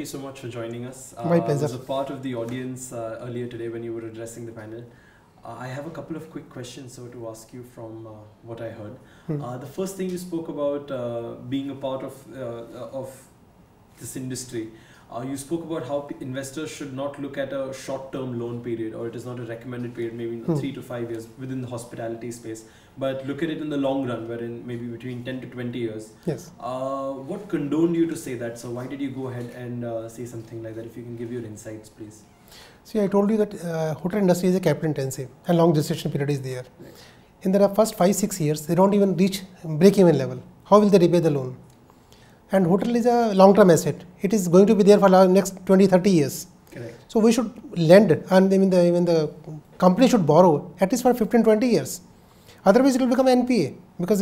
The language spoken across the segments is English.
you so much for joining us. My pleasure. As a part of the audience earlier today when you were addressing the panel, I have a couple of quick questions to ask you from what I heard. The first thing you spoke about being a part of this industry. You spoke about how investors should not look at a short-term loan period, or it is not a recommended period, maybe 3 to 5 years within the hospitality space, but look at it in the long run, wherein maybe between 10 to 20 years. Yes. What condoned you to say that? So why did you go ahead and say something like that? If you can give your insights, please. See, I told you that hotel industry is a capital intensive and long gestation period is there. Right. In the first 5-6 years, they don't even reach break-even level. How will they repay the loan? And hotel is a long-term asset. It is going to be there for the next 20-30 years. Correct. So we should lend, and even the company should borrow at least for 15-20 years. Otherwise, it will become NPA, because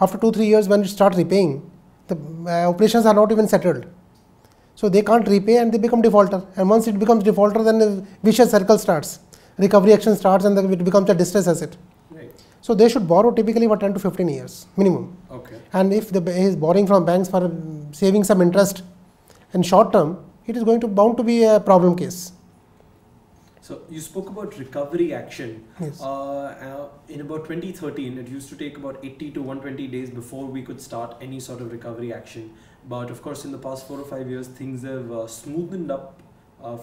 after 2-3 years, when it starts repaying, the operations are not even settled. So they can't repay and they become defaulter. And once it becomes defaulter, then the vicious circle starts. Recovery action starts and it becomes a distress asset. Right. So they should borrow typically for 10 to 15 years minimum. Okay. And if he is borrowing from banks for saving some interest in short term, it is bound to be a problem case. So you spoke about recovery action. Yes. In about 2013, it used to take about 80 to 120 days before we could start any sort of recovery action. But of course, in the past 4 or 5 years, things have smoothened up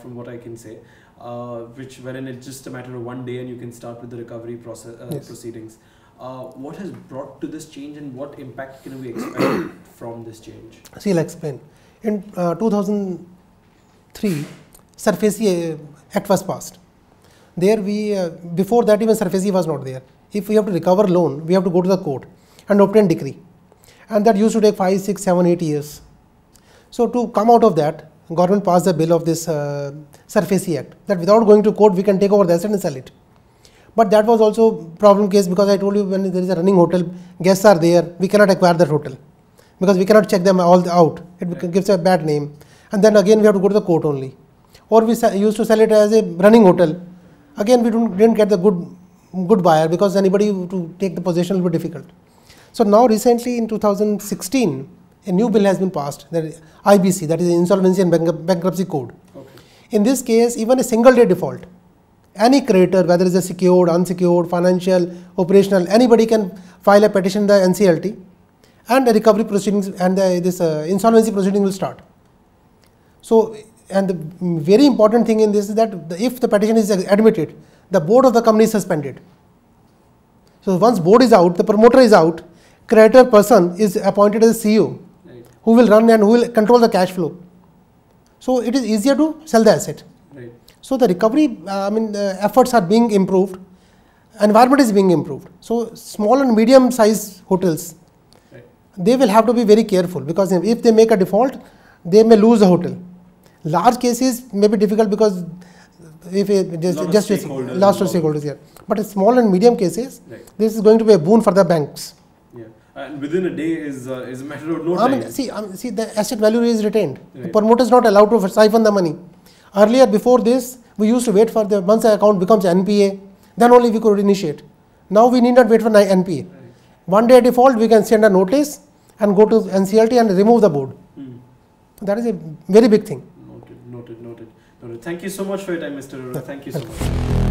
from what I can say, wherein it's just a matter of 1 day and you can start with the recovery process proceedings. What has brought to this change, and what impact can we expect from this change? See, I'll explain. In 2003, SARFAESI Act was passed. There before that even SARFAESI was not there. If we have to recover loan, we have to go to the court and obtain decree. And that used to take 5, 6, 7, 8 years. So to come out of that, government passed the bill of this SARFAESI Act, that without going to court, we can take over the asset and sell it. But that was also problem case, because I told you, when there is a running hotel, guests are there, we cannot acquire that hotel, because we cannot check them all out. It gives a bad name. And then again, we have to go to the court only. Or we used to sell it as a running hotel. Again, we didn't get the good buyer, because anybody to take the possession will be difficult. So now recently in 2016, a new bill has been passed, that is IBC, that is Insolvency and Bankruptcy Code. Okay. In this case, even a single day default, any creditor, whether it is a secured, unsecured, financial, operational, anybody can file a petition in the NCLT, and the recovery proceedings and this insolvency proceeding will start. So, and the very important thing in this is that if the petition is admitted, the board of the company is suspended. So once board is out, the promoter is out, creditor person is appointed as CEO, right, who will run and who will control the cash flow. So it is easier to sell the asset. Right. So the recovery efforts are being improved, environment is being improved. So small and medium size hotels, right, they will have to be very careful, because if they make a default, they may lose the hotel. Large cases may be difficult, because if just last stakeholders here. But in small and medium cases, right, this is going to be a boon for the banks. Yeah, and within a day is a matter of no time. See, the asset value is retained. Right. The promoter is not allowed to siphon the money. Earlier, before this, we used to wait for once the account becomes NPA, then only we could initiate. Now we need not wait for NPA. Right. 1 day default, we can send a notice and go to NCLT and remove the board. That is a very big thing. Noted. Thank you so much for your time, Mr. Arora. Thank you so much.